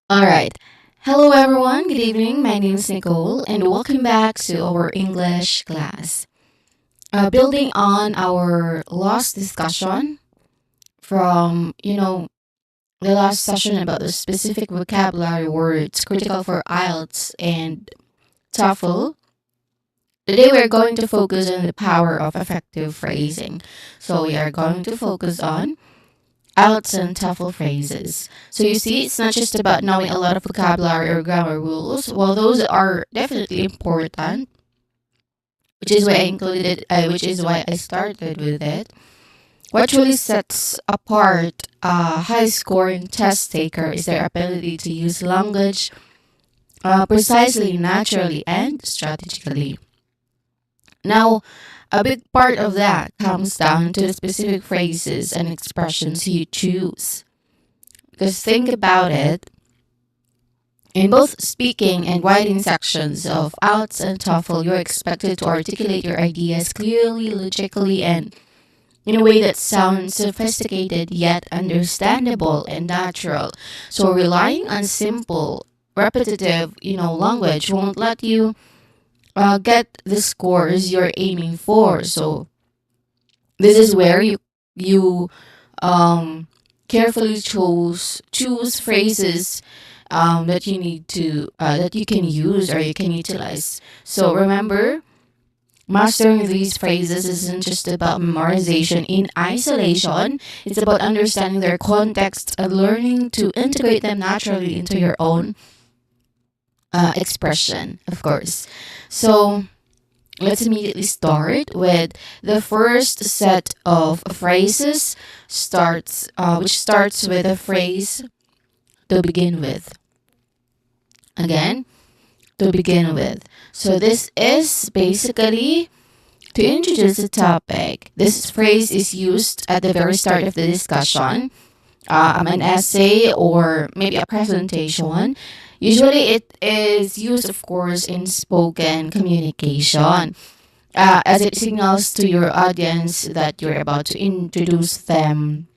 All right. Hello, everyone. Good evening. My name is Nicole, and welcome back to our English class. Building on our last discussion from, the last session about the specific vocabulary words critical for IELTS and TOEFL, today we're going to focus on the power of effective phrasing. So we are going to focus on IELTS and TOEFL phrases. So you see, it's not just about knowing a lot of vocabulary or grammar rules. Well, those are definitely important, which is why I included it, which is why I started with it. What really sets apart a high-scoring test taker is their ability to use language precisely, naturally, and strategically. Now, a big part of that comes down to the specific phrases and expressions you choose. Because think about it, in both speaking and writing sections of IELTS and TOEFL, you're expected to articulate your ideas clearly, logically, and in a way that sounds sophisticated yet understandable and natural. So relying on simple, repetitive, language won't let you get the scores you're aiming for. So this is where you um, carefully choose phrases that you need to that you can use or you can utilize. So remember, mastering these phrases isn't just about memorization in isolation. It's about understanding their context and learning to integrate them naturally into your own expression, of course. So let's immediately start with the first set of phrases which starts with a phrase to begin with. Again, to begin with. So this is basically to introduce the topic. This phrase is used at the very start of the discussion, an essay or maybe a presentation. Usually, it is used, of course, in spoken communication, as it signals to your audience that you're about to introduce them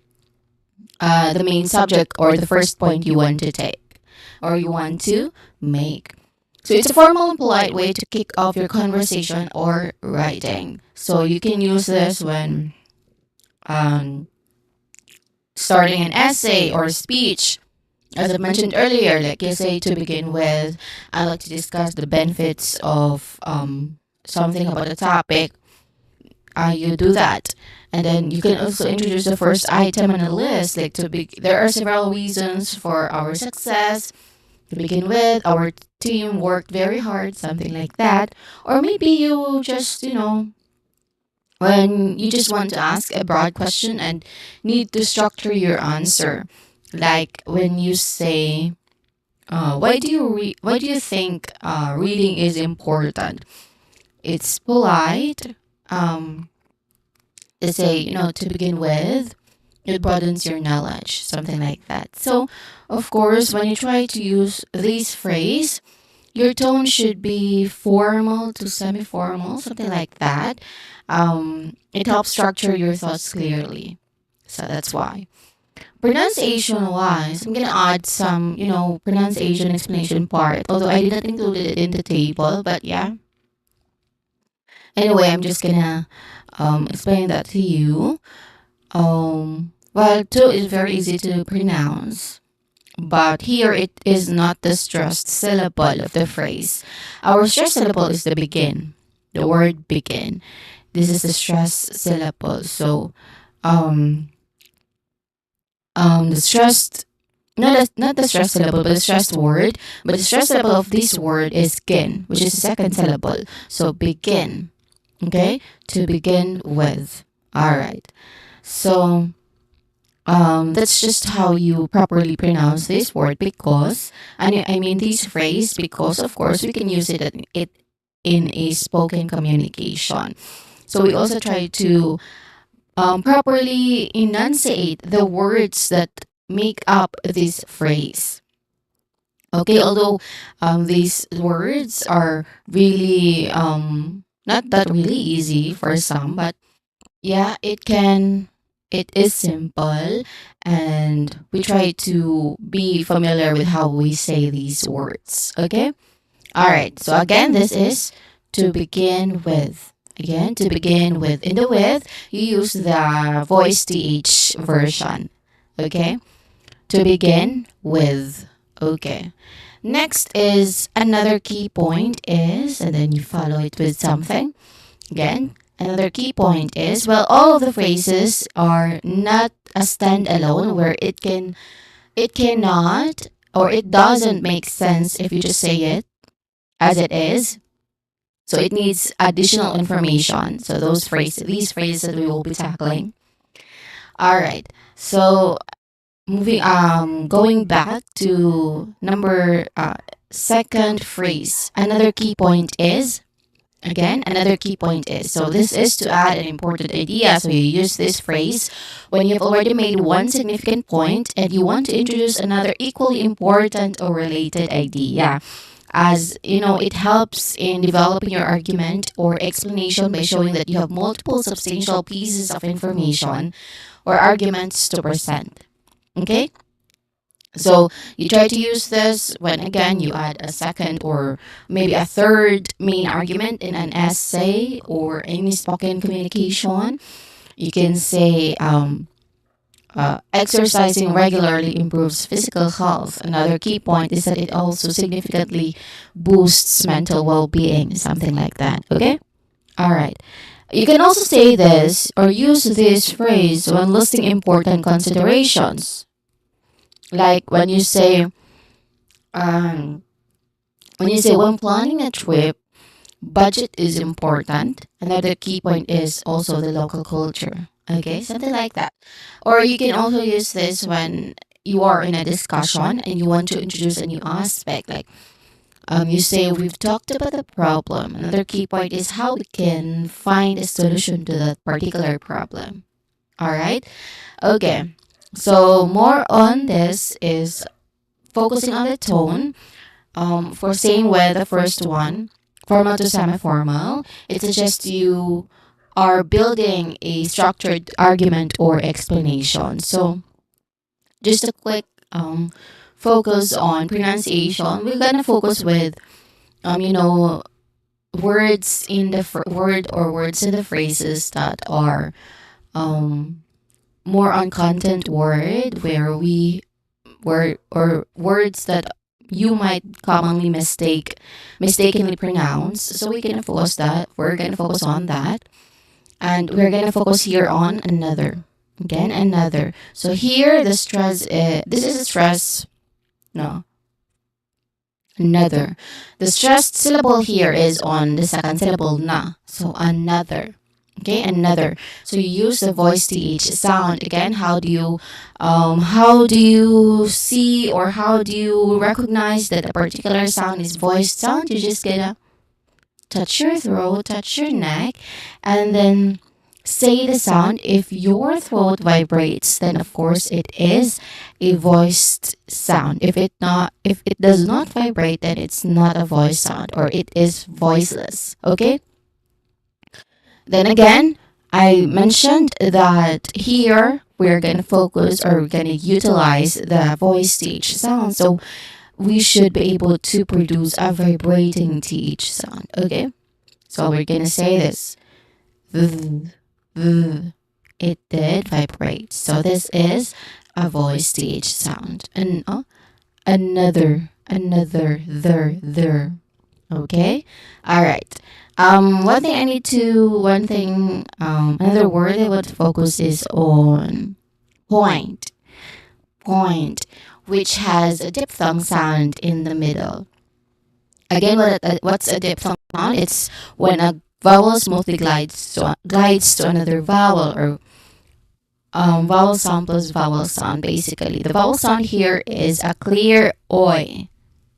the main subject or the first point you want to take or you want to make. So it's a formal and polite way to kick off your conversation or writing. So you can use this when um, starting an essay or speech. As I mentioned earlier, like you say to begin with, I like to discuss the benefits of something about a topic. You do that. And then you can also introduce the first item on the list. There are several reasons for our success. To begin with, our team worked very hard, something like that. Or maybe you just, when you just want to ask a broad question and need to structure your answer. Like when you say, why do you think reading is important? It's polite. Um, to say, to begin with, it broadens your knowledge, something like that. So, of course, when you try to use this phrase, your tone should be formal to semi formal, something like that. It helps structure your thoughts clearly. So that's why. Pronunciation wise, I'm gonna add some, pronunciation explanation part. Although I didn't include it in the table, but yeah. Anyway, I'm just gonna explain that to you. Well, two is very easy to pronounce, but here it is not the stressed syllable of the phrase. Our stressed syllable is the begin, the word begin. This is the stressed syllable. So, um, the stressed, not the stressed syllable, but the stressed word. But the stressed syllable of this word is gin, which is the second syllable. So begin, okay, to begin with. All right. So that's just how you properly pronounce this word because, I mean this phrase because of course we can use it in a spoken communication. So we also try to properly enunciate the words that make up this phrase. Okay, although these words are really not that really easy for some, but yeah, it can. it is simple, and we try to be familiar with how we say these words. Okay? All right. So again, this is to begin with. Again, to begin with. In the with, you use the voice th version. Okay? To begin with. Okay. Next is another key point is, and then you follow it with something. Again, another key point is, well, all of the phrases are not a standalone where it cannot, or it doesn't make sense if you just say it as it is. So it needs additional information. So these phrases that we will be tackling. All right. So going back to number second phrase. Another key point is, again, another key point is, so this is to add an important idea. So you use this phrase when you've already made one significant point and you want to introduce another equally important or related idea. As you know, it helps in developing your argument or explanation by showing that you have multiple substantial pieces of information or arguments to present. Okay? So you try to use this when again you add a second or maybe a third main argument in an essay or any spoken communication. You can say exercising regularly improves physical health. Another key point is that it also significantly boosts mental well-being, something like that. Okay? All right. You can also say this or use this phrase when listing important considerations. Like um, when you say when planning a trip, budget is important. Another key point is also the local culture. Okay, something like that. Or you can also use this when you are in a discussion and you want to introduce a new aspect. Like you say, we've talked about the problem. Another key point is how we can find a solution to that particular problem. All right. Okay. So more on this is focusing on the tone. For same with the first one, formal to semi-formal, it suggests you are building a structured argument or explanation. So just a quick focus on pronunciation. We're gonna focus with you know words in the word or words in the phrases that are um more on content word where we word or words that you might commonly mistakenly pronounce. So we can focus that. We're gonna focus on that, and we're gonna focus here on another. Again, another. So here the stress. This is a stress. No, another. The stressed syllable here is on the second syllable na. So another. Okay, another. So you use the voice th sound again. How do you see or how do you recognize that a particular sound is voiced sound? You just gotta touch your throat, touch your neck, and then say the sound. If your throat vibrates, then of course it is a voiced sound. If it does not vibrate, then it's not a voice sound or it is voiceless. Okay? Then again, I mentioned that here we're going to focus or we're going to utilize the voice th sound. So we should be able to produce a vibrating th sound. Okay? So we're going to say this. V, v. It did vibrate. So this is a voice th sound. And another, there. Okay? All right. Another word I would focus is on point. Point, which has a diphthong sound in the middle. Again, what's a diphthong sound? It's when a vowel smoothly glides to another vowel, or vowel sound plus vowel sound, basically. The vowel sound here is a clear oi.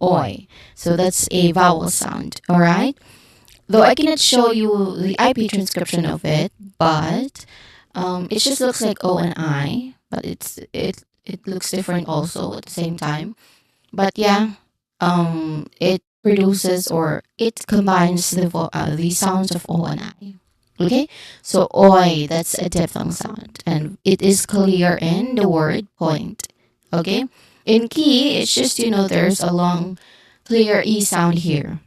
Oi. So that's a vowel sound, all right? Though I cannot show you the IP transcription of it, but it just looks like O and I, but it looks different also at the same time. But yeah, it produces or it combines the sounds of O and I. Okay, so oi, that's a diphthong sound, and it is clear in the word point. Okay, in key, it's just there's a long, clear e sound here.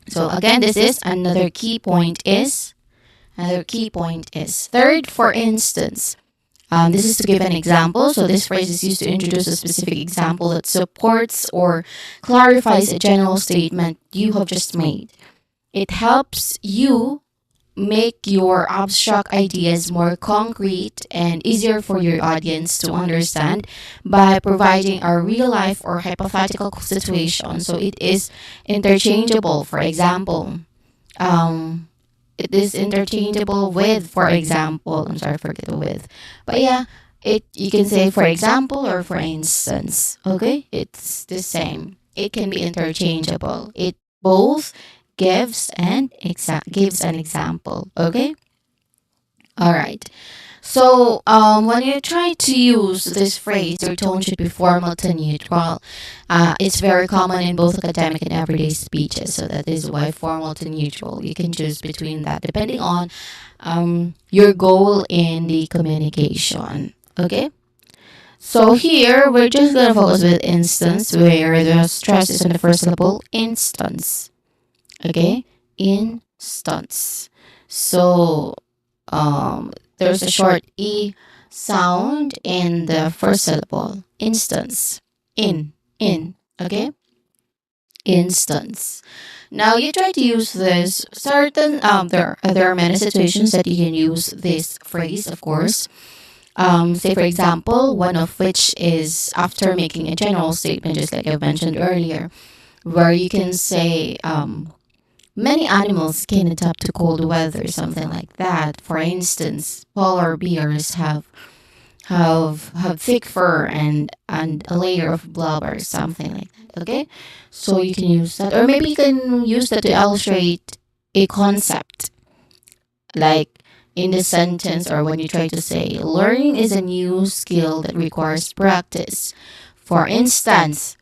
So again, this is another key point is. Another key point is third, for instance. This is to give an example. So this phrase is used to introduce a specific example that supports or clarifies a general statement you have just made. It helps you make your abstract ideas more concrete and easier for your audience to understand by providing a real life or hypothetical situation. So it is interchangeable. For example, um, it is interchangeable with, for example, I'm sorry, forget the with, but yeah, it you can say for example or for instance. Okay, it's the same. It can be interchangeable. It both gives an example. Okay, all right. So, when you try to use this phrase, your tone should be formal to neutral. It's very common in both academic and everyday speeches, so that is why formal to neutral. You can choose between that depending on your goal in the communication. Okay? So, here we're just going to focus with instance, where the stress is on the first syllable, instance. Okay? Instance. So, there's a short E sound in the first syllable. Instance. In. Okay? Instance. Now you try to use this certain there are many situations that you can use this phrase, of course. Say for example, one of which is after making a general statement, just like I mentioned earlier, where you can say many animals can adapt to cold weather, something like that. For instance, polar bears have thick fur and a layer of blubber, something like that. Okay, so you can use that, or maybe you can use that to illustrate a concept, like in the sentence or when you try to say, learning is a new skill that requires practice. For instance,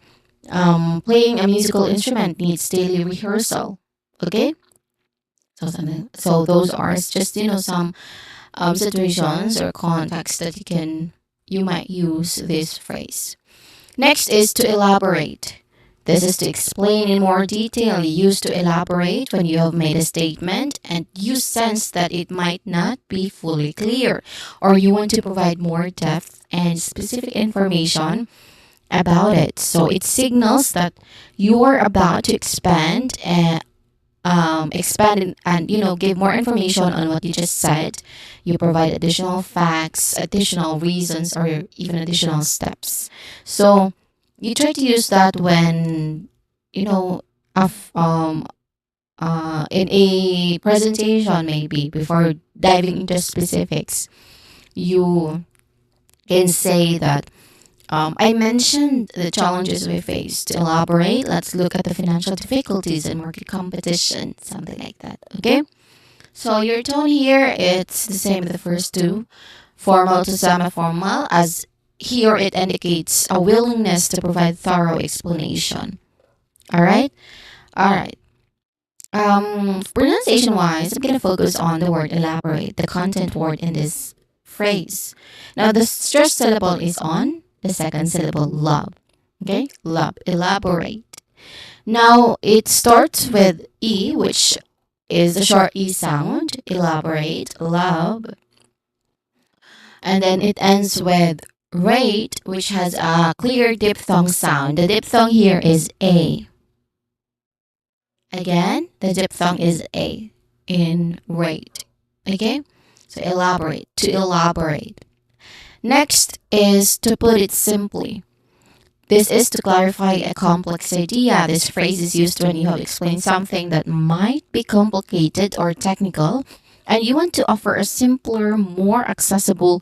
playing a musical instrument needs daily rehearsal. Okay, so those are just some situations or contexts that you might use this phrase. Next is to elaborate. This is to explain in more detail. You use to elaborate when you have made a statement and you sense that it might not be fully clear, or you want to provide more depth and specific information about it. So it signals that you are about to expand and give more information on what you just said. You provide additional facts, additional reasons, or even additional steps. So you try to use that when you know in a presentation, maybe before diving into specifics. You can say that I mentioned the challenges we face. To elaborate, let's look at the financial difficulties and market competition, something like that. Okay? So your tone here, it's the same with the first two, formal to semi-formal, as here it indicates a willingness to provide thorough explanation. All right? All right. Pronunciation wise, I'm gonna focus on the word elaborate, the content word in this phrase. Now, the stressed syllable is on the second syllable, love. Okay, love, elaborate. Now, it starts with E, which is a short E sound, elaborate, love. And then it ends with rate, which has a clear diphthong sound. The diphthong here is A. Again, the diphthong is A in rate. Okay? So elaborate, to elaborate. Next is to put it simply. This is to clarify a complex idea. This phrase is used when you have explained something that might be complicated or technical, and you want to offer a simpler, more accessible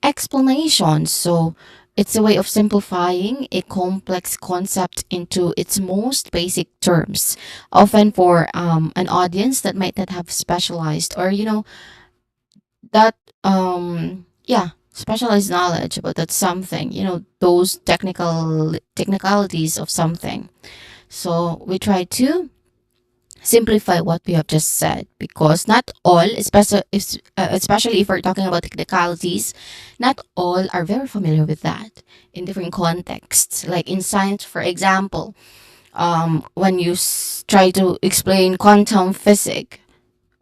explanation. So it's a way of simplifying a complex concept into its most basic terms, often for an audience that might not have specialized or that yeah, specialized knowledge about that something, those technicalities of something. So we try to simplify what we have just said, because not all, especially if we're talking about technicalities, not all are very familiar with that in different contexts. Like in science, for example, when you try to explain quantum physics,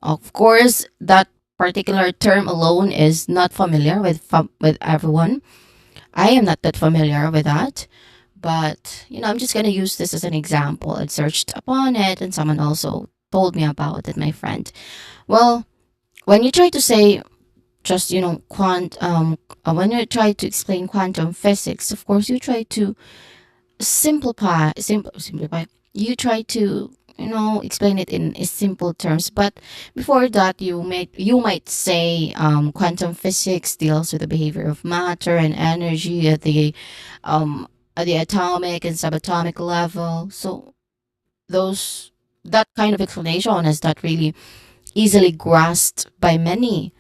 of course, that particular term alone is not familiar with with everyone. I am not that familiar with that. But, I'm just going to use this as an example. I searched upon it and someone also told me about it, my friend. Well, when you try to say just, when you try to explain quantum physics, of course, you try to simplify. You try to, explain it in simple terms. But before that, you might say quantum physics deals with the behavior of matter and energy um, at the atomic and subatomic level. So those that kind of explanation is not really easily grasped by many.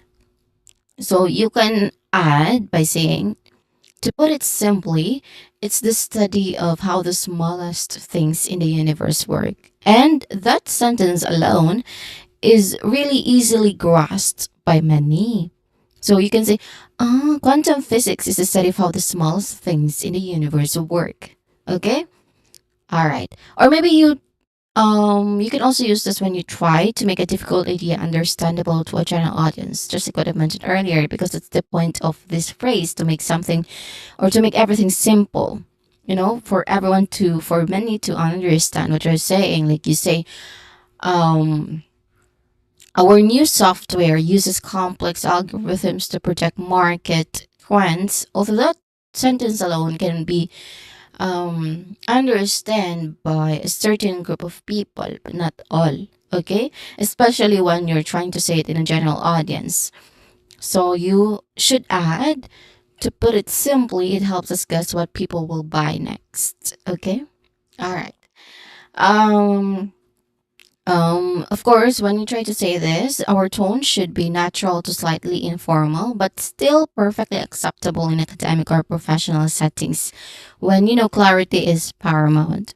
So you can add by saying, to put it simply, it's the study of how the smallest things in the universe work. And that sentence alone is really easily grasped by many. So you can say, quantum physics is the study of how the smallest things in the universe work. Okay? All right. Or maybe you can also use this when you try to make a difficult idea understandable to a general audience, just like what I mentioned earlier, because it's the point of this phrase, to make something or to make everything simple, for many to understand what you're saying. Like you say, um, our new software uses complex algorithms to project market trends. Although that sentence alone can be understand by a certain group of people, but not all. Okay, especially when you're trying to say it in a general audience. So you should add, to put it simply, it helps us guess what people will buy next. Okay, all right. Um, of course, when you try to say this, our tone should be natural to slightly informal, but still perfectly acceptable in academic or professional settings when, clarity is paramount.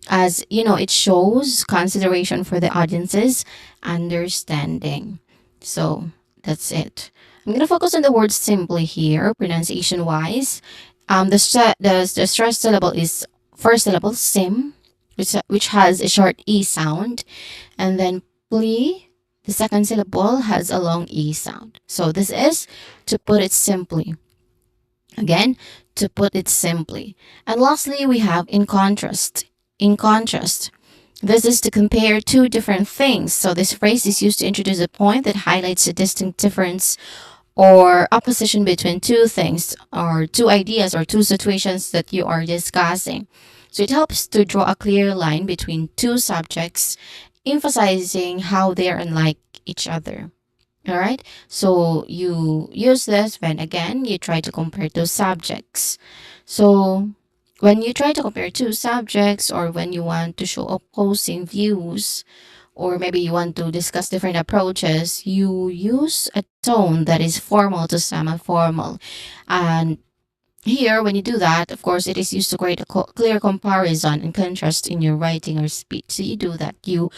As, it shows consideration for the audience's understanding. So that's it. I'm going to focus on the word simply here, pronunciation wise. The stressed syllable is first syllable, sim, which has a short E sound, and then pli, the second syllable, has a long E sound. So this is to put it simply. Again, to put it simply. And lastly, we have in contrast. In contrast. This is to compare two different things. So this phrase is used to introduce a point that highlights a distinct difference or opposition between two things or two ideas or two situations that you are discussing. So it helps to draw a clear line between two subjects, emphasizing how they are unlike each other. All right. So you use this when again you try to compare two subjects. So when you try to compare two subjects, or when you want to show opposing views, or maybe you want to discuss different approaches, you use a tone that is formal to semi-formal. And here, when you do that, of course, it is used to create a clear comparison and contrast in your writing or speech. So you do that. Your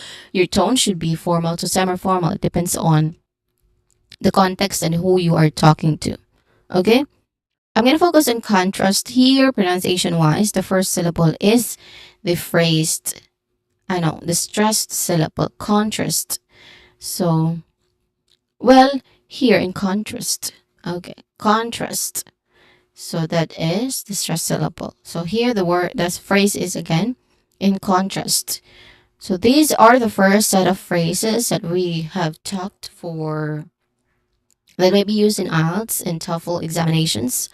tone should be formal to semi-formal. It depends on the context and who you are talking to. Okay? I'm going to focus on contrast here, pronunciation wise. The first syllable is the phrased, the stressed syllable, contrast. So, well, here in contrast. Okay, contrast. So that is the stressed syllable. So here the phrase is again in contrast. So these are the first set of phrases that we have talked for, that may be used in IELTS and TOEFL examinations.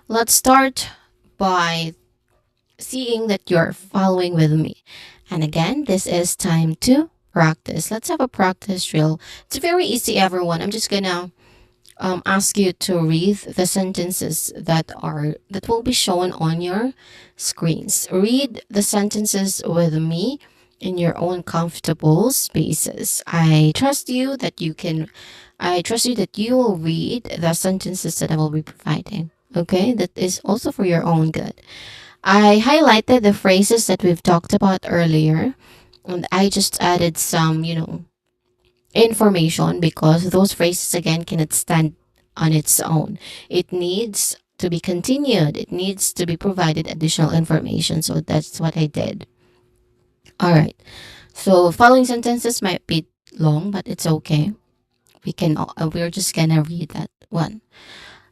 Let's start by seeing that you're following with me. And again, this is time to practice. Let's have a practice drill. It's very easy, everyone. I'm just gonna ask you to read the sentences that will be shown on your screens. Read the sentences with me in your own comfortable spaces. I trust you that you will read the sentences that I will be providing. Okay, that is also for your own good. I highlighted the phrases that we've talked about earlier, And I just added some, information because those phrases again cannot stand on its own. It needs to be continued. It needs to be provided additional information. So that's what I did. All right. So following sentences might be long, but it's okay. We're just gonna read that one.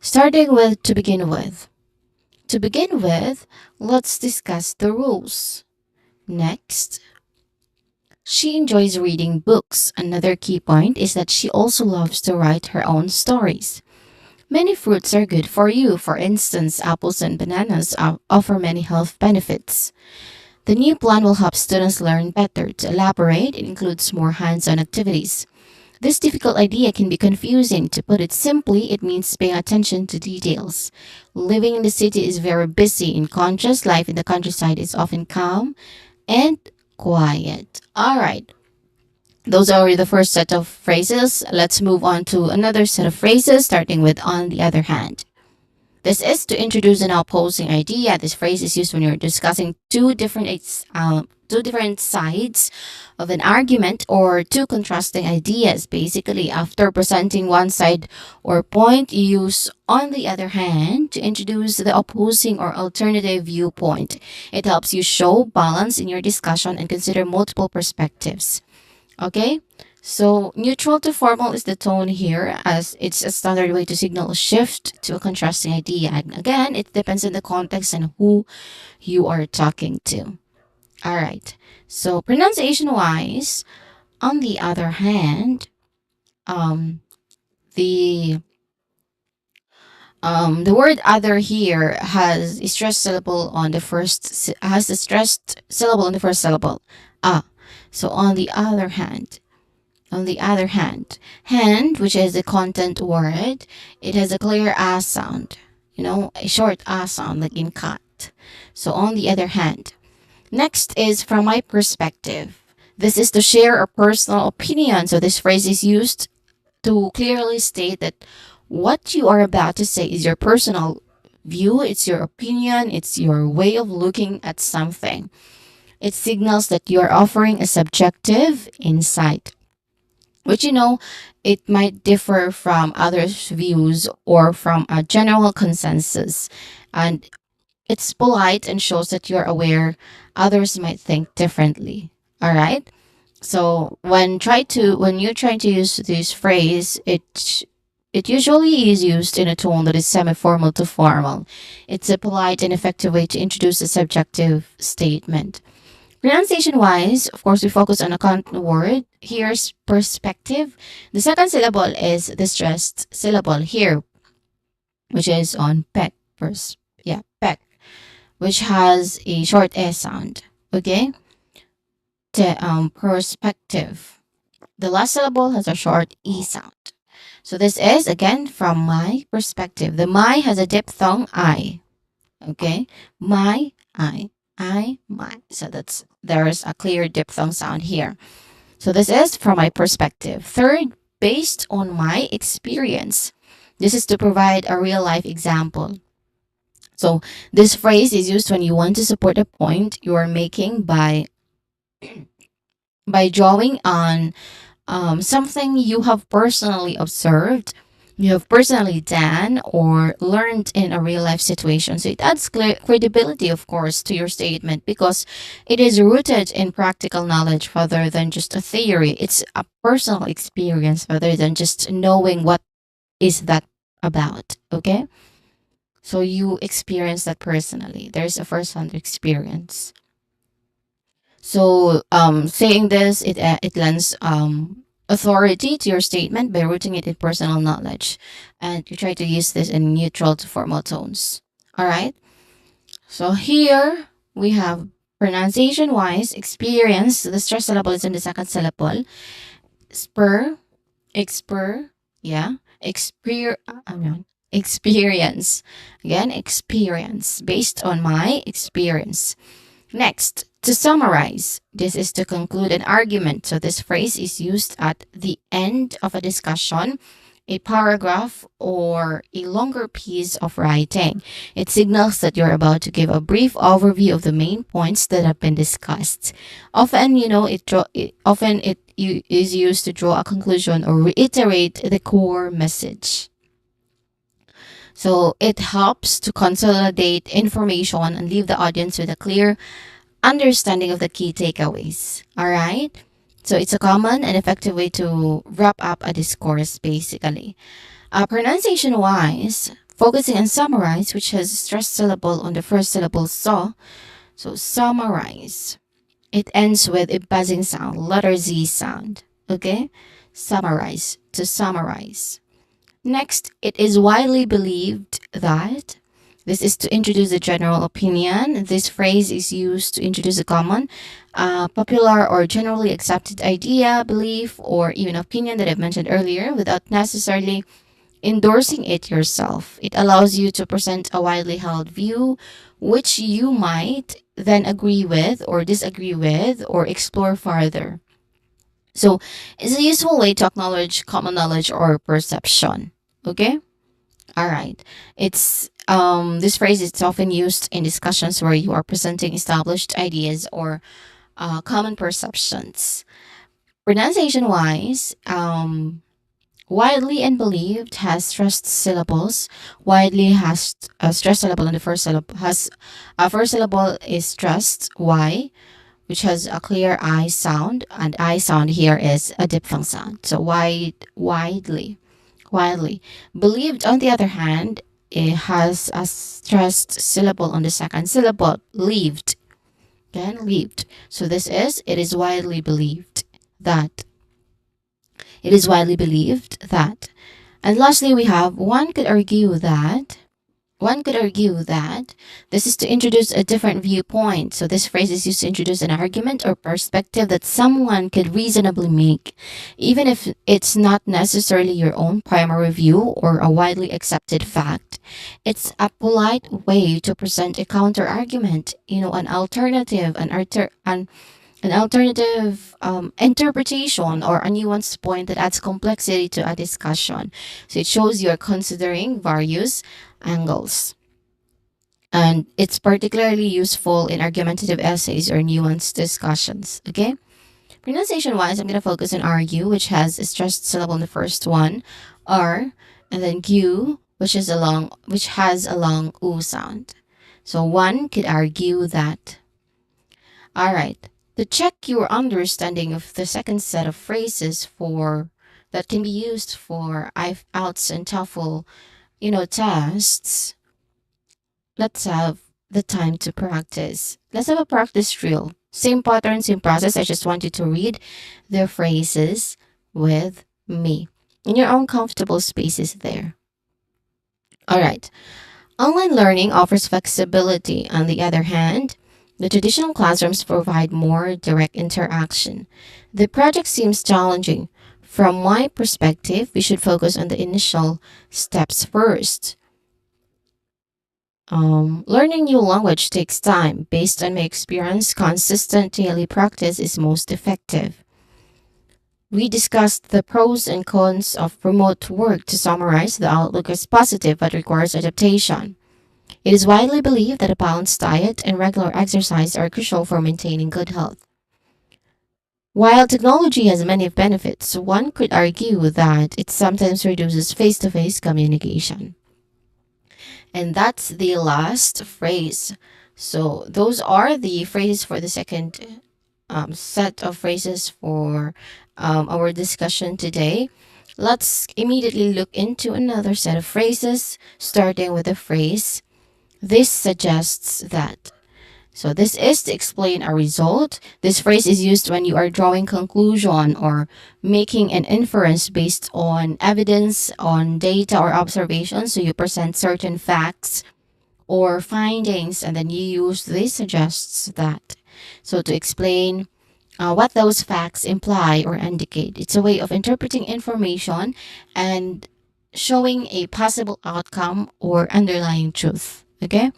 Starting with to begin with. To begin with, let's discuss the rules. Next, she enjoys reading books. Another key point is that she also loves to write her own stories. Many fruits are good for you. For instance, apples and bananas offer many health benefits. The new plan will help students learn better. To elaborate, it includes more hands on activities. This difficult idea can be confusing. To put it simply, it means paying attention to details. Living in the city is very busy. In contrast, life in the countryside is often calm and quiet. All right. Those are the first set of phrases. Let's move on to another set of phrases, starting with on the other hand. This is to introduce an opposing idea. This phrase is used when you're discussing two different sides of an argument or two contrasting ideas. Basically, after presenting one side or point, you use on the other hand to introduce the opposing or alternative viewpoint. It helps you show balance in your discussion and consider multiple perspectives. Okay? So neutral to formal is the tone here, as it's a standard way to signal a shift to a contrasting idea. And again, it depends on the context and who you are talking to. All right. So pronunciation wise, on the other hand, um, the the word other here has a stressed syllable on the has the stressed syllable on the first syllable. Ah. So on the other hand, hand, which is the content word, it has a clear ah sound, a short ah sound like in cat. So on the other hand, next is from my perspective. This is to share a personal opinion. So this phrase is used to clearly state that what you are about to say is your personal view, it's your opinion, it's your way of looking at something. It signals that you are offering a subjective insight, which it might differ from others' views or from a general consensus. And it's polite and shows that you're aware others might think differently. All right. So when you're trying to use this phrase, it usually is used in a tone that is semi-formal to formal. It's a polite and effective way to introduce a subjective statement. Pronunciation wise, of course, we focus on a content word. Here's perspective. The second syllable is the stressed syllable here, which is on peck. Peck, which has a short S sound. Okay? Perspective. The last syllable has a short E sound. So this is, again, from my perspective. The my has a diphthong I. Okay? My, my. So there's a clear diphthong sound here. So this is from my perspective. Third, based on my experience. This is to provide a real life example. So this phrase is used when you want to support a point you are making by drawing on something you have personally observed, you have personally done, or learned in a real life situation. So it adds credibility, of course, to your statement because it is rooted in practical knowledge rather than just a theory. It's a personal experience rather than just knowing what is that about. Okay? So you experience that personally. There's a first-hand experience. So saying this, it lends authority to your statement by rooting it in personal knowledge, and you try to use this in neutral to formal tones. All right. So here we have pronunciation wise experience. The stress syllable is in the second syllable. Spur, exper, yeah, experience. Again, experience based on my experience. Next, to summarize, this is to conclude an argument. So this phrase is used at the end of a discussion a paragraph, or a longer piece of writing. It signals that you're about to give a brief overview of the main points that have been discussed. Often, is used to draw a conclusion or reiterate the core message. So it helps to consolidate information and leave the audience with a clear understanding of the key takeaways. All right? So it's a common and effective way to wrap up a discourse, basically. Pronunciation wise, focusing on summarize, which has a stressed syllable on the first syllable, so summarize. It ends with a buzzing sound, letter Z sound. Okay? Summarize, to summarize. Next, it is widely believed that this is to introduce a general opinion. This phrase is used to introduce a common, popular, or generally accepted idea, belief, or even opinion that I've mentioned earlier without necessarily endorsing it yourself. It allows you to present a widely held view, which you might then agree with, or disagree with, or explore further. So, it's a useful way to acknowledge common knowledge or perception. Okay? All right. It's this phrase is often used in discussions where you are presenting established ideas or common perceptions. Pronunciation wise, widely and believed has stressed syllables. Widely has a stressed syllable in the first syllable. Has a first syllable is stressed Y, which has a clear I sound, and I sound here is a diphthong sound. So widely. Believed, on the other hand, it has a stressed syllable on the second syllable, lived. Again, lived. So it is widely believed that. It is widely believed that. And lastly, we have one could argue that this is to introduce a different viewpoint. So this phrase is used to introduce an argument or perspective that someone could reasonably make, even if it's not necessarily your own primary view or a widely accepted fact. It's a polite way to present a counter argument, an alternative, an alternative interpretation or a nuanced point that adds complexity to a discussion. So it shows you're considering various angles. And it's particularly useful in argumentative essays or nuanced discussions. Okay? Pronunciation wise, I'm going to focus on argue, which has a stressed syllable in the first one, R, and then Q, which has a long U sound. So one could argue that. All right. To check your understanding of the second set of phrases that can be used for IELTS and TOEFL, tests, let's have the time to practice. Let's have a practice drill. Same pattern, same process. I just want you to read the phrases with me in your own comfortable spaces there. All right. Online learning offers flexibility. On the other hand, the traditional classrooms provide more direct interaction. The project seems challenging. From my perspective, we should focus on the initial steps first. Learning new language takes time. Based on my experience, consistent daily practice is most effective. We discussed the pros and cons of remote work. To summarize, the outlook is positive but requires adaptation. It is widely believed that a balanced diet and regular exercise are crucial for maintaining good health. While technology has many benefits, one could argue that it sometimes reduces face-to-face communication. And that's the last phrase. So those are the phrases for the second set of phrases for our discussion today. Let's immediately look into another set of phrases, starting with the phrase, this suggests that. So this is to explain a result. This phrase is used when you are drawing conclusion or making an inference based on evidence, on data or observations. So you present certain facts or findings and then you use this suggests that. So to explain what those facts imply or indicate. It's a way of interpreting information and showing a possible outcome or underlying truth. Okay?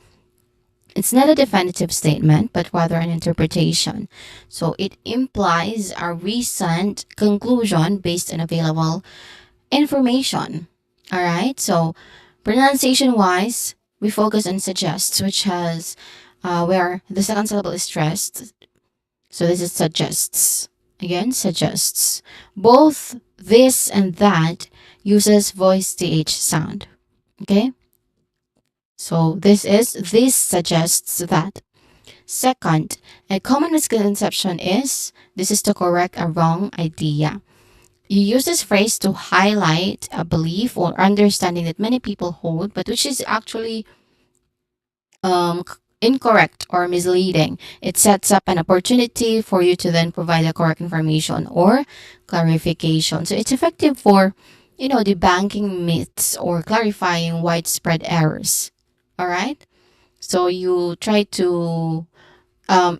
It's not a definitive statement, but rather an interpretation. So it implies a recent conclusion based on available information. All right. So pronunciation wise, we focus on suggests, which has where the second syllable is stressed. So this is suggests. Again, suggests. Both this and that uses voice th sound. Okay. So this suggests that. Second, a common misconception is this is to correct a wrong idea. You use this phrase to highlight a belief or understanding that many people hold, but which is actually incorrect or misleading. It sets up an opportunity for you to then provide the correct information or clarification. So it's effective for, debunking myths or clarifying widespread errors. All right. So you try to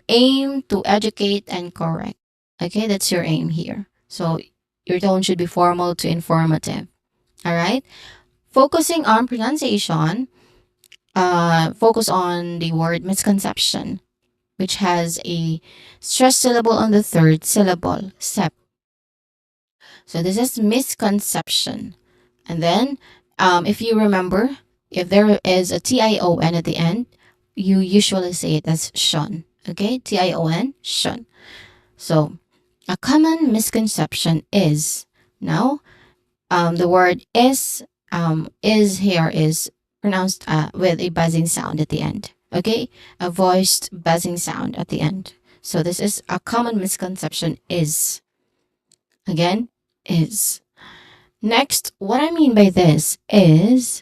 aim to educate and correct. Okay, that's your aim here. So your tone should be formal to informative. All right. Focusing on pronunciation, focus on the word misconception, which has a stress syllable on the third syllable, sep. So this is misconception. And then, if you remember, if there is a tion at the end, you usually say it as shun. Okay, tion, shun. So a common misconception is now the word is here is pronounced with a buzzing sound at the end. Okay, a voiced buzzing sound at the end. So this is a common misconception is. Again, is. Next, what I mean by this is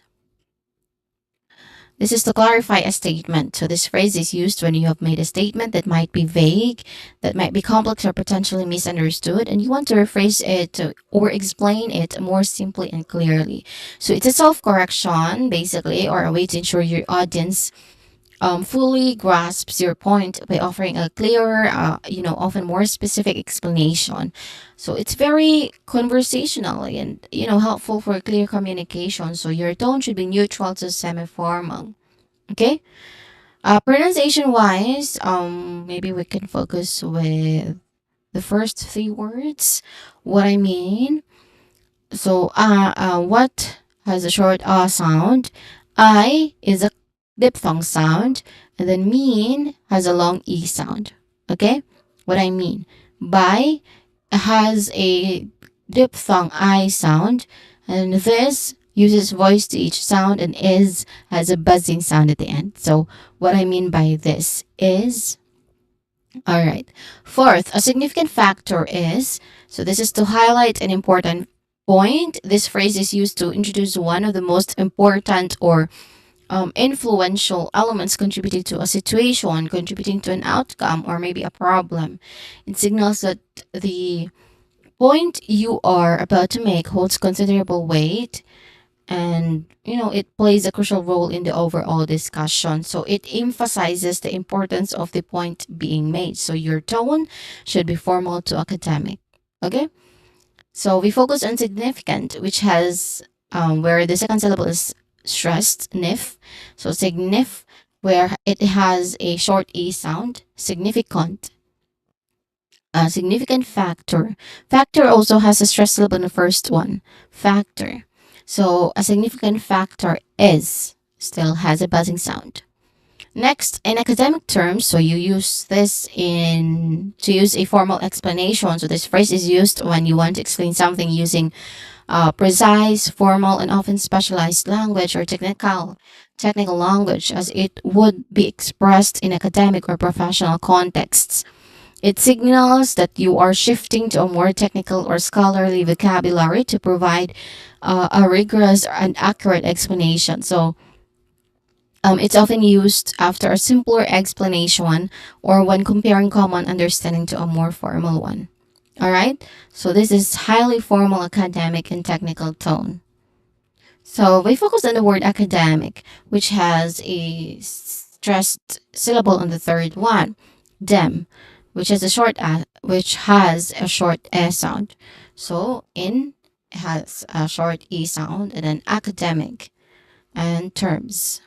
to clarify a statement. So this phrase is used when you have made a statement that might be vague, that might be complex or potentially misunderstood, and you want to rephrase it or explain it more simply and clearly. So it's a self-correction, basically, or a way to ensure your audience fully grasps your point by offering a clearer, often more specific explanation. So it's very conversational and, helpful for clear communication. So your tone should be neutral to semi-formal. Okay. Pronunciation wise, maybe we can focus with the first three words. What I mean, so, what has a short sound? I is a diphthong sound, and then mean has a long e sound. Okay, what I mean by has a diphthong I sound, and this uses voice to each sound, and is has a buzzing sound at the end. So, what I mean by this is all right. Fourth, a significant factor is so this is to highlight an important point. This phrase is used to introduce one of the most important or influential elements contributing to a situation, contributing to an outcome, or maybe a problem. It signals that the point you are about to make holds considerable weight and it plays a crucial role in the overall discussion, so it emphasizes the importance of the point being made. So your tone should be formal to academic. Okay, so we focus on significant, which has where the second syllable is stressed, nif. So signif, where it has a short e sound. Significant, a significant factor. Factor also has a stress syllable in the first one. Factor. So a significant factor is still has a buzzing sound. Next, in academic terms, so you use this in to use a formal explanation. So this phrase is used when you want to explain something using precise, formal, and often specialized language or technical language, as it would be expressed in academic or professional contexts. It signals that you are shifting to a more technical or scholarly vocabulary to provide a rigorous and accurate explanation. So, it's often used after a simpler explanation or when comparing common understanding to a more formal one. All right? So, this is highly formal academic and technical tone. So, we focus on the word academic, which has a stressed syllable on the third one, dem, which has a short s sound. So in has a short e sound, and then academic and terms.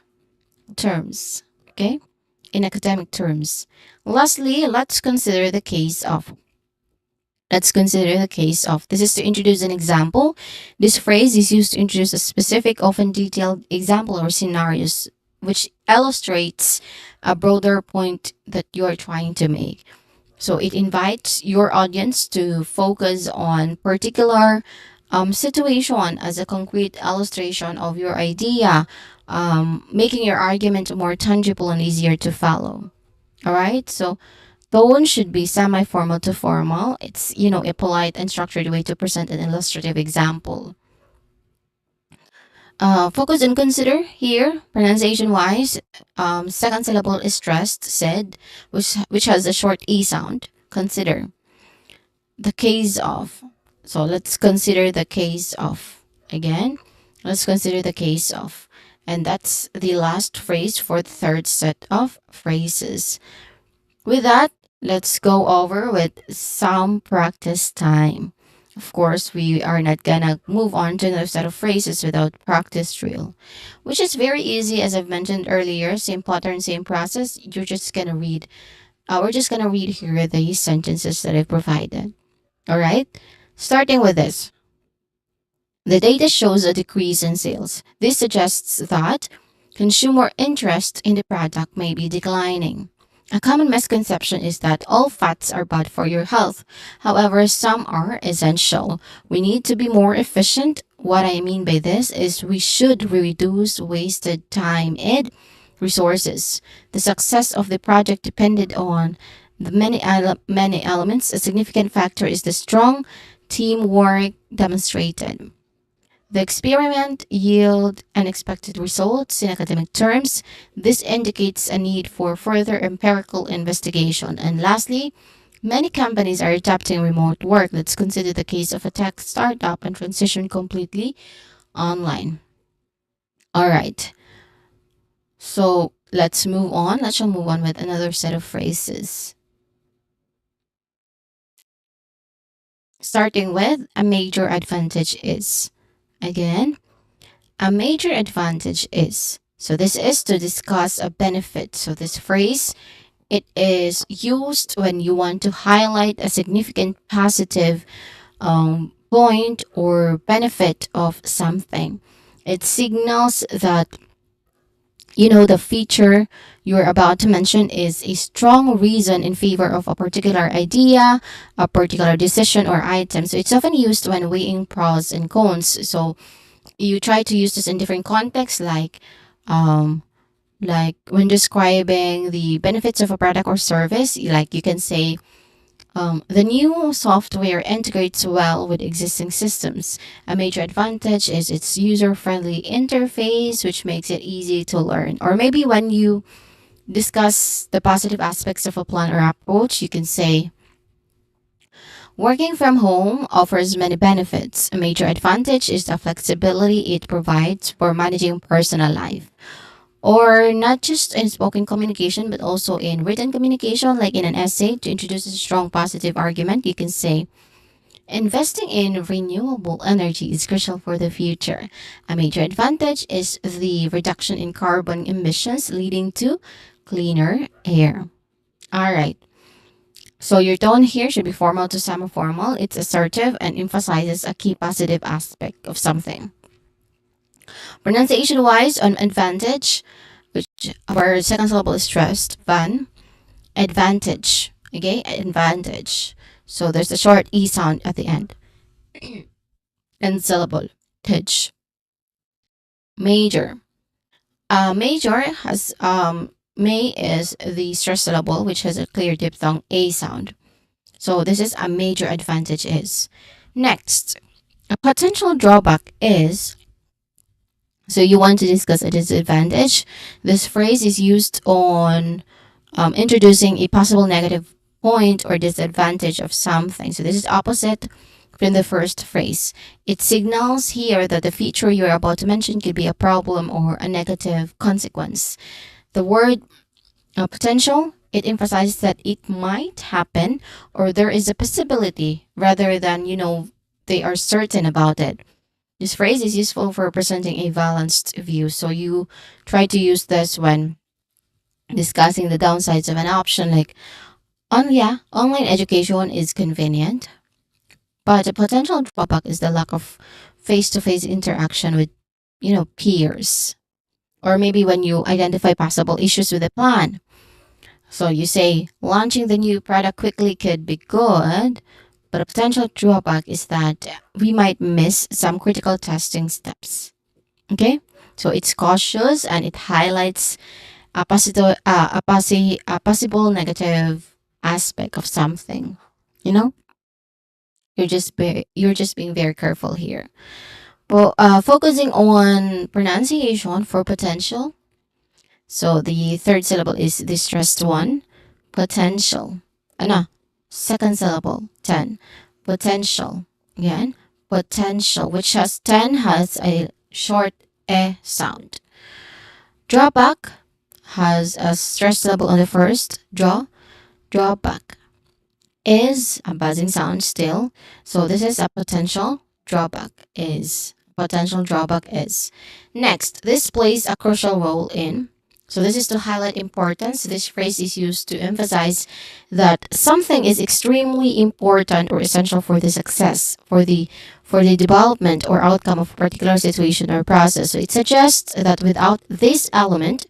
Okay, in academic terms. Lastly, let's consider the case of Let's consider the case of this is to introduce an example. This phrase is used to introduce a specific, often detailed example or scenarios which illustrates a broader point that you're trying to make. So it invites your audience to focus on particular situation as a concrete illustration of your idea, making your argument more tangible and easier to follow. All right. So tone should be semi-formal to formal. It's, a polite and structured way to present an illustrative example. Focus and consider here, pronunciation-wise. Second syllable is stressed, said, which has a short e sound. Consider the case of. So let's consider the case of again. Let's consider the case of, and that's the last phrase for the third set of phrases. With that, let's go over with some practice time. Of course, we are not gonna move on to another set of phrases without practice drill, which is very easy as I've mentioned earlier. Same pattern, same process. You're just gonna read. We're just gonna read here the sentences that I've provided. All right, starting with this. The data shows a decrease in sales. This suggests that consumer interest in the product may be declining. A common misconception is that all fats are bad for your health. However, some are essential. We need to be more efficient. What I mean by this is we should reduce wasted time and resources. The success of the project depended on the many elements. A significant factor is the strong teamwork demonstrated. The experiment yield unexpected results in academic terms. This indicates a need for further empirical investigation. And lastly, many companies are adopting remote work. Let's consider the case of a tech startup and transition completely online. All right. So let's move on. Let's move on with another set of phrases. Starting with a major advantage is. Again, a major advantage is. So this is to discuss a benefit. So this phrase, it is used when you want to highlight a significant positive point or benefit of something. It signals that the feature you're about to mention is a strong reason in favor of a particular idea, a particular decision or item. So it's often used when weighing pros and cons. So you try to use this in different contexts, um like when describing the benefits of a product or service, like you can say, the new software integrates well with existing systems. A major advantage is its user-friendly interface, which makes it easy to learn. Or maybe when you discuss the positive aspects of a plan or approach, you can say, working from home offers many benefits. A major advantage is the flexibility it provides for managing personal life. Or not just in spoken communication, but also in written communication, like in an essay, to introduce a strong positive argument, you can say, investing in renewable energy is crucial for the future. A major advantage is the reduction in carbon emissions, leading to cleaner air. All right. So your tone here should be formal to semi-formal. It's assertive and emphasizes a key positive aspect of something. Pronunciation-wise, on advantage, which our second syllable is stressed, van, advantage. Okay, advantage. So there's a short e sound at the end. And syllable, titch. Major. Major has may is the stress syllable, which has a clear diphthong a sound. So this is a major advantage is. Next, a potential drawback is. So you want to discuss a disadvantage. This phrase is used on introducing a possible negative point or disadvantage of something. So this is opposite from the first phrase. It signals here that the feature you're about to mention could be a problem or a negative consequence. The word potential, it emphasizes that it might happen or there is a possibility rather than, they are certain about it. This phrase is useful for presenting a balanced view. So you try to use this when discussing the downsides of an option, like, yeah, online education is convenient. But a potential drawback is the lack of face-to-face interaction with, peers. Or maybe when you identify possible issues with the plan. So you say launching the new product quickly could be good, but a potential drawback is that we might miss some critical testing steps. Okay? So it's cautious and it highlights a possible negative aspect of something. You know, you're just being very careful here. Well, focusing on pronunciation for potential. So the third syllable is the stressed one, potential. No, second syllable, 10. Potential. Again, potential, which has 10 has a short e sound. Drawback has a stressed syllable on the first, drawback is a buzzing sound still. So this is a potential drawback is. Next, this plays a crucial role in. So this is to highlight importance. This phrase is used to emphasize that something is extremely important or essential for the success, for the development or outcome of a particular situation or process. So it suggests that without this element,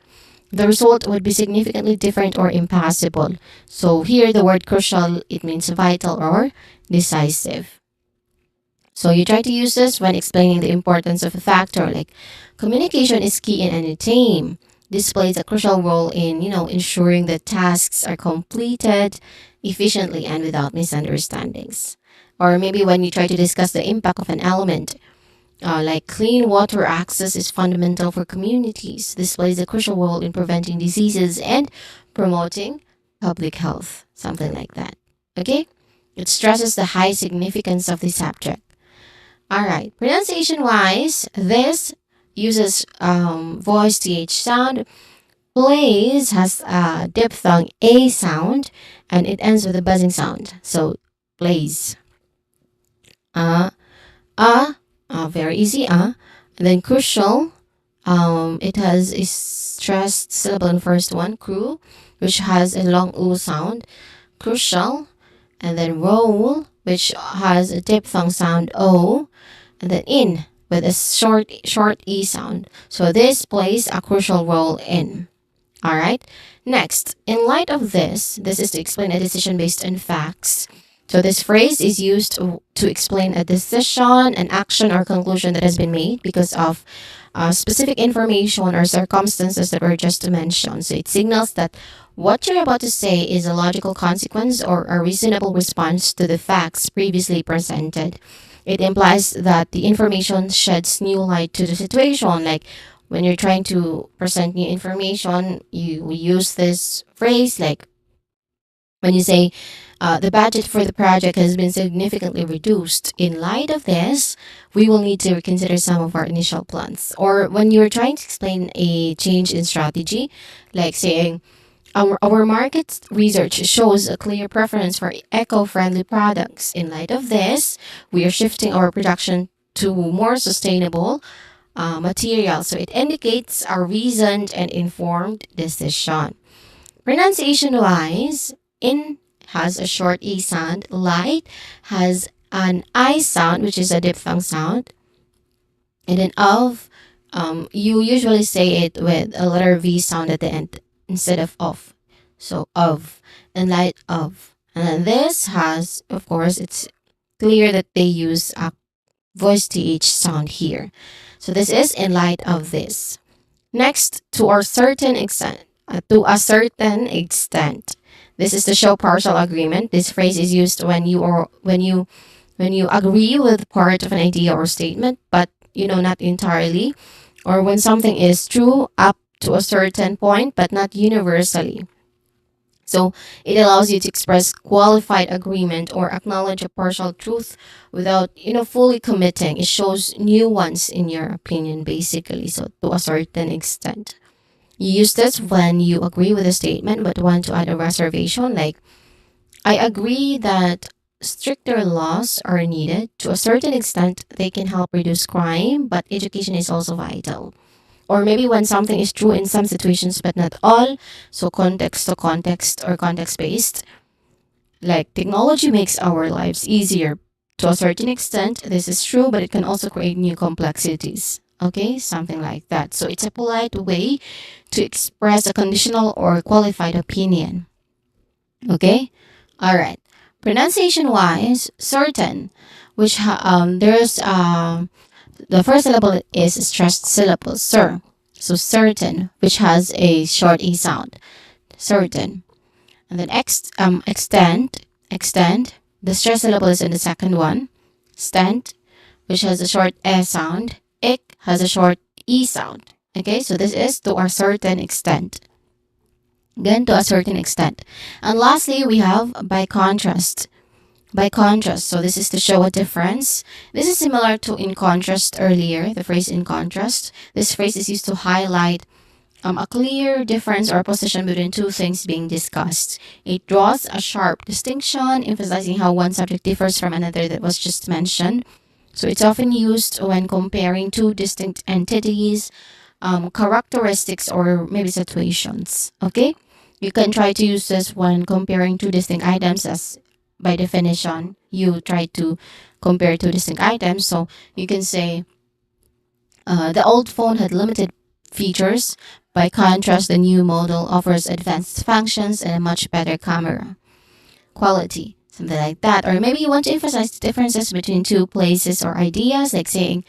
the result would be significantly different or impossible. So here the word crucial, it means vital or decisive. So you try to use this when explaining the importance of a factor like communication is key in any team. This plays a crucial role in, ensuring that tasks are completed efficiently and without misunderstandings. Or maybe when you try to discuss the impact of an element, like clean water access is fundamental for communities. This plays a crucial role in preventing diseases and promoting public health, something like that. Okay? It stresses the high significance of the subject. All right, pronunciation wise, this uses voice th sound. Plays has a diphthong a sound, and it ends with a buzzing sound. So plays. Uh, very easy. And then crucial. It has a stressed syllable in the first one, cru, which has a long u sound. Crucial. And then roll, which has a diphthong sound o, and then in with a short e sound. So this plays a crucial role in. All right. Next, in light of this is to explain a decision based on facts. So this phrase is used to explain a decision, an action, or conclusion that has been made because of specific information or circumstances that were just mentioned. So it signals that what you're about to say is a logical consequence or a reasonable response to the facts previously presented. It implies that the information sheds new light to the situation. Like when you're trying to present new information, we use this phrase like when you say the budget for the project has been significantly reduced. In light of this, we will need to reconsider some of our initial plans. Or when you're trying to explain a change in strategy, like saying, our market research shows a clear preference for eco-friendly products. In light of this, we are shifting our production to more sustainable materials. So it indicates a reasoned and informed decision. Pronunciation-wise, in has a short e sound. Light has an I sound, which is a diphthong sound. And then of, you usually say it with a letter V sound at the end instead of. So of and light of. And then this has, of course, it's clear that they use a voice th sound here. So this is in light of this. Next, to a certain extent. This is to show partial agreement. This phrase is used when you agree with part of an idea or statement, but not entirely, or when something is true up to a certain point, but not universally. So it allows you to express qualified agreement or acknowledge a partial truth without, fully committing. It shows nuance in your opinion, basically. So to a certain extent. You use this when you agree with a statement but want to add a reservation, like, I agree that stricter laws are needed. To a certain extent, they can help reduce crime, but education is also vital. Or maybe when something is true in some situations but not all, so context to context or context based, like technology makes our lives easier To a certain extent, this is true, but it can also create new complexities. Okay, something like that. So it's a polite way to express a conditional or qualified opinion. Okay, all right. Pronunciation wise, certain, which there's the first syllable is stressed syllable, sir. So certain, which has a short e sound, certain. And then extend. The stress syllable is in the second one. Stent, which has a short e sound. Ik has a short e sound. Okay, so this is to a certain extent. Again, to a certain extent. And lastly, we have by contrast. By contrast, so this is to show a difference. This is similar to in contrast earlier, the phrase in contrast. This phrase is used to highlight a clear difference or position between two things being discussed. It draws a sharp distinction, emphasizing how one subject differs from another that was just mentioned. So it's often used when comparing two distinct entities, characteristics, or maybe situations. Okay? You can try to use this when comparing two distinct items, as by definition, you try to compare two distinct items. So you can say the old phone had limited features. By contrast, the new model offers advanced functions and a much better camera quality. Something like that. Or maybe you want to emphasize the differences between two places or ideas, like saying,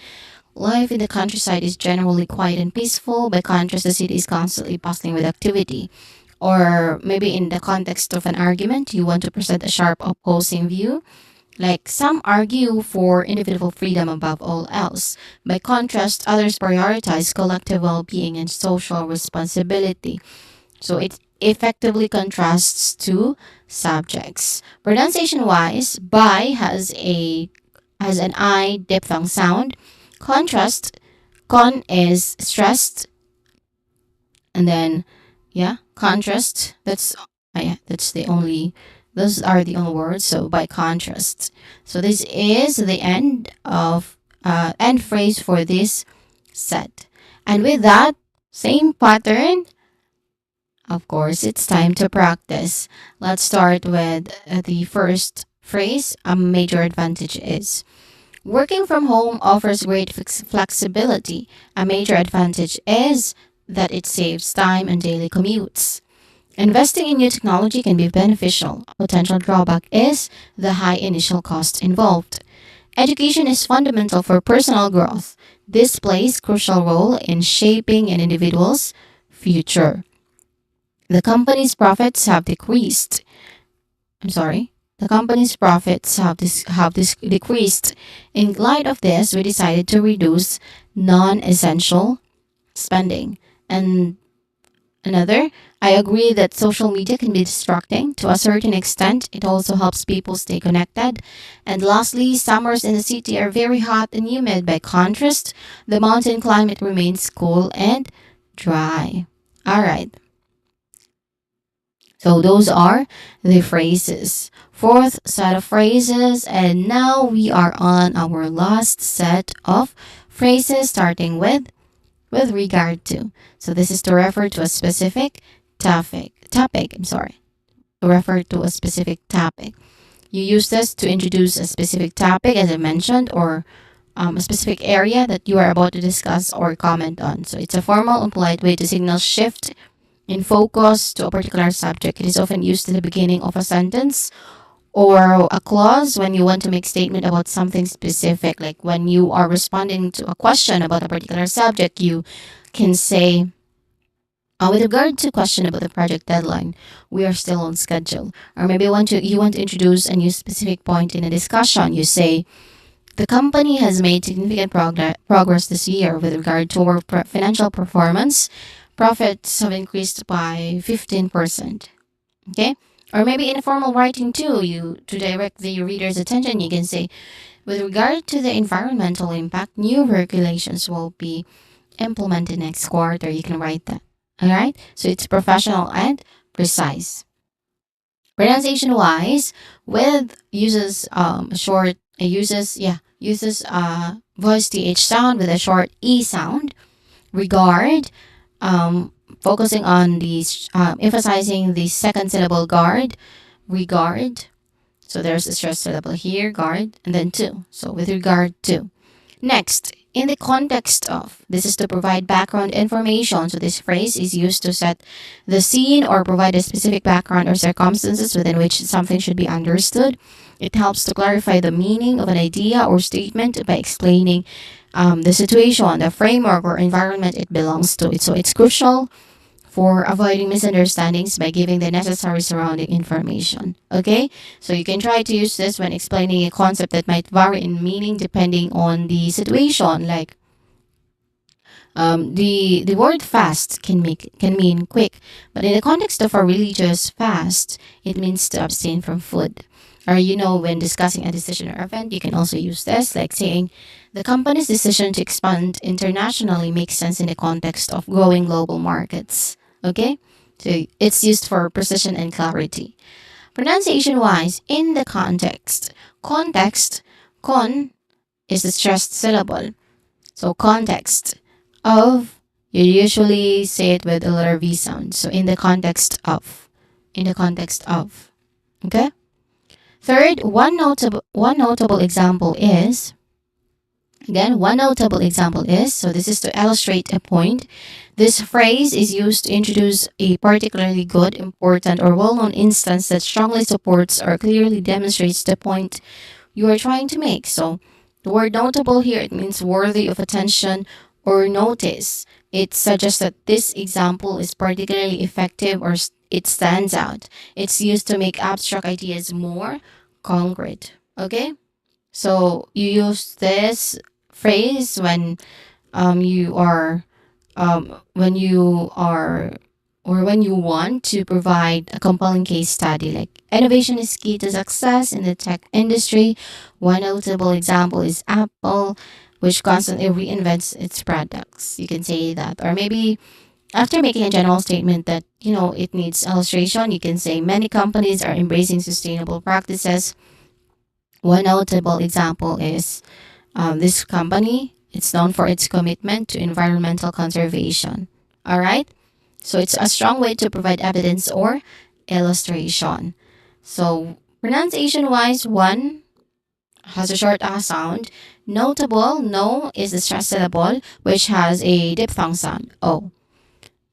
life in the countryside is generally quiet and peaceful. By contrast, the city is constantly bustling with activity. Or maybe in the context of an argument, you want to present a sharp opposing view. Like some argue for individual freedom above all else. By contrast, others prioritize collective well being and social responsibility. So it effectively contrasts two subjects. Pronunciation wise, by has an I diphthong sound. Contrast, con is stressed, and then yeah, contrast. That's the only. Those are the only words. So by contrast. So this is the end phrase for this set. And with that same pattern, of course, it's time to practice. Let's start with the first phrase. A major advantage is. Working from home offers great flexibility. A major advantage is that it saves time and daily commutes. Investing in new technology can be beneficial. A potential drawback is the high initial cost involved. Education is fundamental for personal growth. This plays a crucial role in shaping an individual's future. The company's profits have decreased. I'm sorry. The company's profits have decreased. In light of this, we decided to reduce non-essential spending. And another, I agree that social media can be distracting. To a certain extent, it also helps people stay connected. And lastly, summers in the city are very hot and humid. By contrast, the mountain climate remains cool and dry. All right. So those are the phrases. Fourth set of phrases, and now we are on our last set of phrases, starting with regard to. So this is to refer to a specific topic. I'm sorry. To refer to a specific topic. You use this to introduce a specific topic, as I mentioned, or a specific area that you are about to discuss or comment on. So it's a formal and polite way to signal shift in focus to a particular subject. It is often used at the beginning of a sentence or a clause when you want to make statement about something specific. Like when you are responding to a question about a particular subject, you can say, with regard to question about the project deadline, we are still on schedule. Or maybe you want to introduce a new specific point in a discussion. You say, the company has made significant progress this year with regard to our financial performance. Profits have increased by 15%. Okay? Or maybe in formal writing too, to direct the reader's attention, you can say, with regard to the environmental impact, new regulations will be implemented next quarter. You can write that. All right? So it's professional and precise. Pronunciation wise, with uses voice th sound with a short e sound. Regard, focusing on the emphasizing the second syllable regard. So there's a stress syllable here, guard, and then to. So with regard to. Next, in the context of, this is to provide background information. So this phrase is used to set the scene or provide a specific background or circumstances within which something should be understood. It helps to clarify the meaning of an idea or statement by explaining the situation, the framework or environment it belongs to. So it's crucial for avoiding misunderstandings by giving the necessary surrounding information. Okay? So you can try to use this when explaining a concept that might vary in meaning depending on the situation. Like the word fast can mean quick, but in the context of a religious fast, it means to abstain from food. Or when discussing a decision or event, you can also use this, like saying the company's decision to expand internationally makes sense in the context of growing global markets. Okay, so it's used for precision and clarity. Pronunciation wise, in the context, con is the stressed syllable. So context of, you usually say it with a letter V sound. So in the context of, okay. Third, one notable example is, so this is to illustrate a point. This phrase is used to introduce a particularly good, important, or well-known instance that strongly supports or clearly demonstrates the point you are trying to make. So the word notable here, it means worthy of attention or notice. It suggests that this example is particularly effective or it stands out. It's used to make abstract ideas more concrete. Okay? So you use this phrase you are when you are or when you want to provide a compelling case study, like innovation is key to success in the tech industry. One notable example is Apple, which constantly reinvents its products. You can say that. Or maybe after making a general statement that it needs illustration, you can say many companies are embracing sustainable practices. One notable example is this company. It's known for its commitment to environmental conservation. All right. So it's a strong way to provide evidence or illustration. So pronunciation wise, one has a short ah sound. Notable, no is the stressed syllable, which has a diphthong sound. O.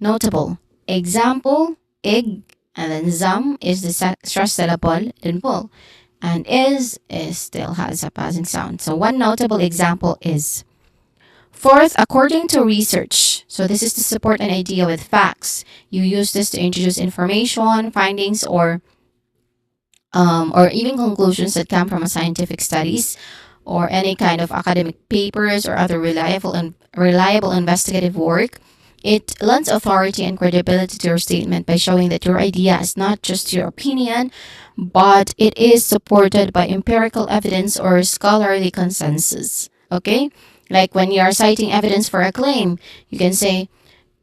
Notable. Example, ig, and then zum is the stressed syllable, then pull. And is still has a passing sound. So one notable example is. Fourth, according to research. So this is to support an idea with facts. You use this to introduce information, findings, or even conclusions that come from a scientific studies or any kind of academic papers or other reliable investigative work. It lends authority and credibility to your statement by showing that your idea is not just your opinion, but it is supported by empirical evidence or scholarly consensus. Okay? Like when you are citing evidence for a claim, you can say,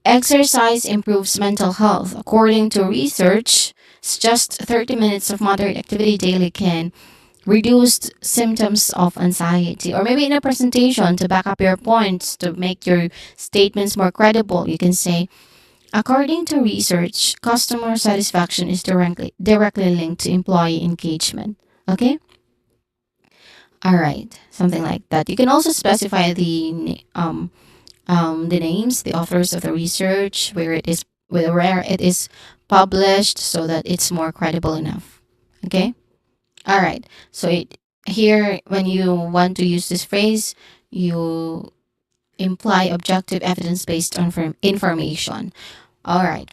exercise improves mental health. According to research, just 30 minutes of moderate activity daily can reduce symptoms of anxiety. Or maybe in a presentation to back up your points, to make your statements more credible, you can say, according to research, customer satisfaction is directly linked to employee engagement. Okay? All right, something like that. You can also specify the names, the authors of the research, where it is published, so that it's more credible enough. Okay. All right. So here, when you want to use this phrase, you imply objective evidence based on information. All right.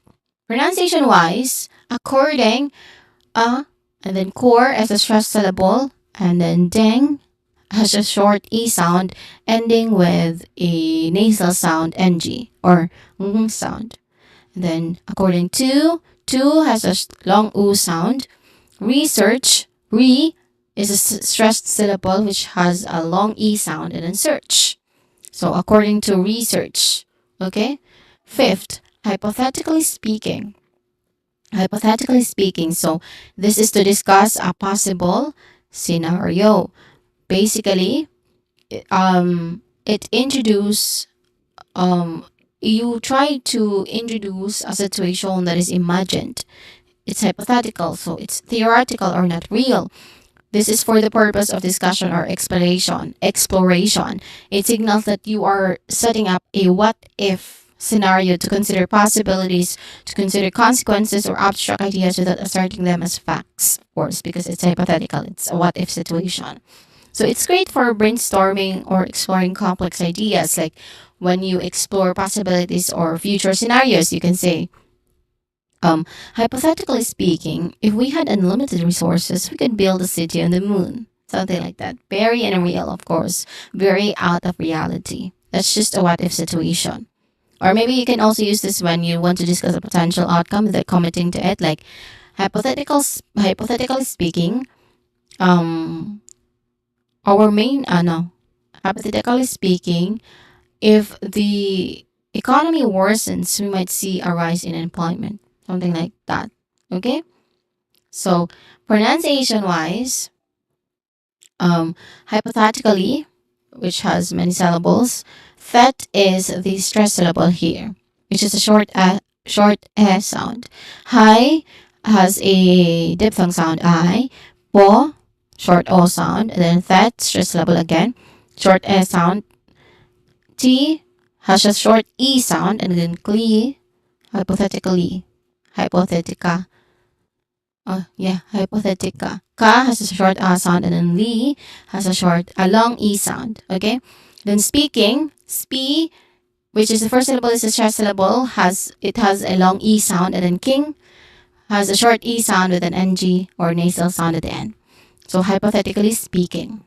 Pronunciation wise, according, and then core as a stressed syllable, and then deng has a short e sound ending with a nasal sound ng or ng sound. And then according to has a long u sound. Research, re is a stressed syllable which has a long e sound, and then search. So according to research, okay? Fifth, hypothetically speaking. Hypothetically speaking, so this is to discuss a possible scenario. Basically, it introduce you try to introduce a situation that is imagined. It's hypothetical, so it's theoretical or not real. This is for the purpose of discussion or exploration. It signals that you are setting up a what if scenario to consider possibilities, to consider consequences or abstract ideas without asserting them as facts, of course, because it's hypothetical. It's a what if situation. So it's great for brainstorming or exploring complex ideas. Like when you explore possibilities or future scenarios, you can say, hypothetically speaking, if we had unlimited resources, we could build a city on the moon. Something like that. Very unreal, of course. Very out of reality. That's just a what if situation. Or maybe you can also use this when you want to discuss a potential outcome without committing to it. Like hypothetically speaking, um, our main no, hypothetically speaking, if the economy worsens, we might see a rise in employment. Something like that. Okay? So pronunciation wise, hypothetically, which has many syllables, that is the stress syllable here, which is a short sound. Hi has a diphthong sound I. Po, short o sound, and then that stress syllable again, short s sound. T has a short e sound, and then cli, hypothetically, hypothetica. Oh, yeah, hypothetica. Ka has a short a sound, and then li has a long e sound. Okay? Then speaking, spe, which is the first syllable is a stress syllable, has a long e sound, and then king has a short e sound with an ng or nasal sound at the end. So hypothetically speaking.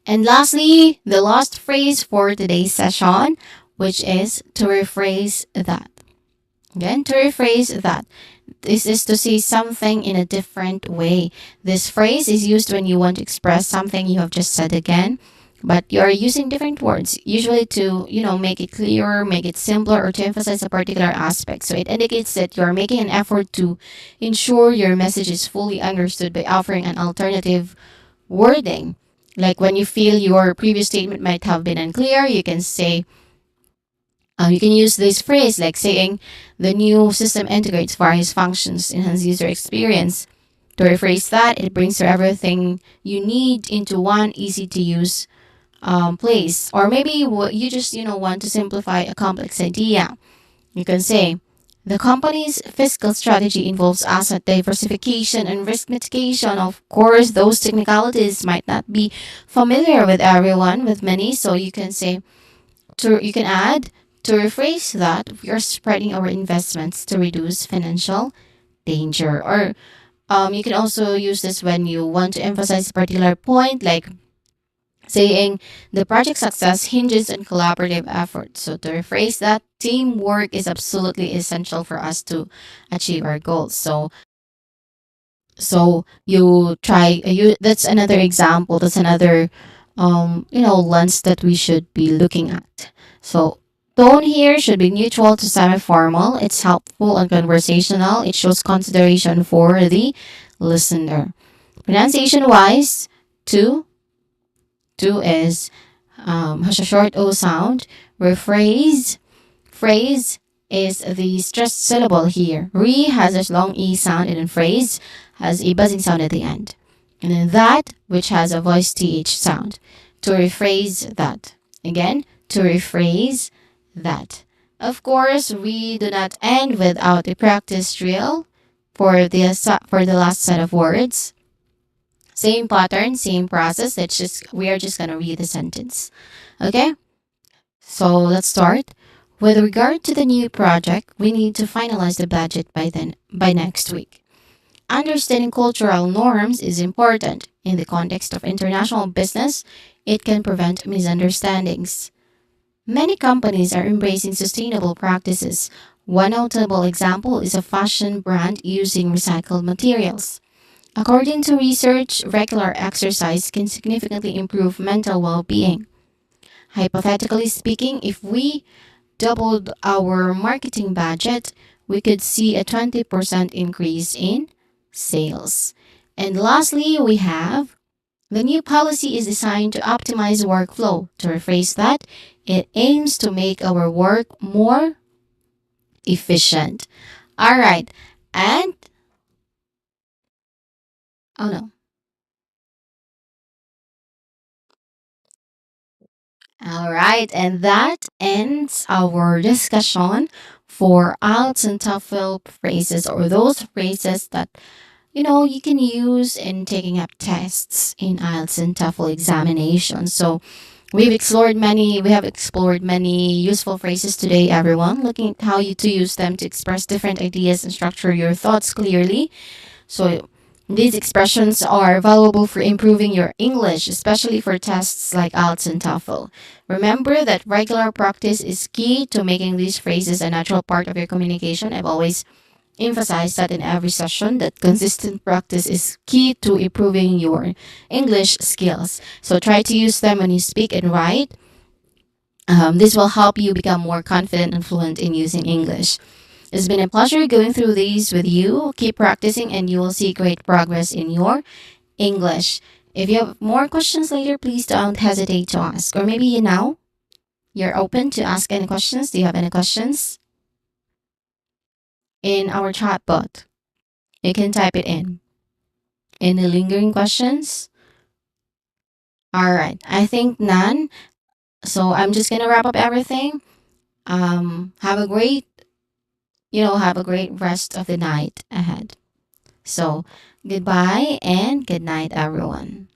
And lastly, the last phrase for today's session, which is to rephrase that. Again, to rephrase that. This is to say something in a different way. This phrase is used when you want to express something you have just said again, but you are using different words, usually to, make it clearer, make it simpler, or to emphasize a particular aspect. So it indicates that you are making an effort to ensure your message is fully understood by offering an alternative wording. Like when you feel your previous statement might have been unclear, you can say, you can use this phrase like saying, the new system integrates various functions, enhance user experience. To rephrase that, it brings everything you need into one easy to use place. Or maybe you just, want to simplify a complex idea. You can say, the company's fiscal strategy involves asset diversification and risk mitigation. Of course, those technicalities might not be familiar with everyone, with many. So you can say, you can add, to rephrase that, we are spreading our investments to reduce financial danger. Or you can also use this when you want to emphasize a particular point, like saying the project success hinges on collaborative effort. So to rephrase that, teamwork is absolutely essential for us to achieve our goals. So you try that's another example, that's another lens that we should be looking at. So tone here should be neutral to semi-formal. It's helpful and conversational. It shows consideration for the listener. Pronunciation wise, to is has a short O sound. Phrase is the stressed syllable here. Re has a long E sound, and then phrase has a buzzing sound at the end. And then that, which has a voice TH sound. To rephrase that. Again, to rephrase that. Of course, we do not end without a practice drill for the last set of words. Same pattern, same process. We are just gonna read the sentence. Okay? So let's start. With regard to the new project, we need to finalize the budget by next week. Understanding cultural norms is important. In the context of international business, it can prevent misunderstandings. Many companies are embracing sustainable practices. One notable example is a fashion brand using recycled materials. According to research, regular exercise can significantly improve mental well being. Hypothetically speaking, if we doubled our marketing budget, we could see a 20% increase in sales. And lastly, we have the new policy is designed to optimize workflow. To rephrase that, it aims to make our work more efficient. All right. And oh no. All right, and that ends our discussion for IELTS and TOEFL phrases, or those phrases that you can use in taking up tests in IELTS and TOEFL examinations. So we have explored many useful phrases today, everyone, looking at how you to use them to express different ideas and structure your thoughts clearly. So these expressions are valuable for improving your English, especially for tests like IELTS and TOEFL. Remember that regular practice is key to making these phrases a natural part of your communication. I've always emphasized that in every session, that consistent practice is key to improving your English skills. So try to use them when you speak and write. This will help you become more confident and fluent in using English. It's been a pleasure going through these with you. Keep practicing and you will see great progress in your English. If you have more questions later, please don't hesitate to ask. Or maybe now you're open to ask any questions. Do you have any questions in our chat bot? You can type it in. Any lingering questions? All right. I think none. So I'm just gonna wrap up everything. Have a great, have a great rest of the night ahead. So goodbye and good night, everyone.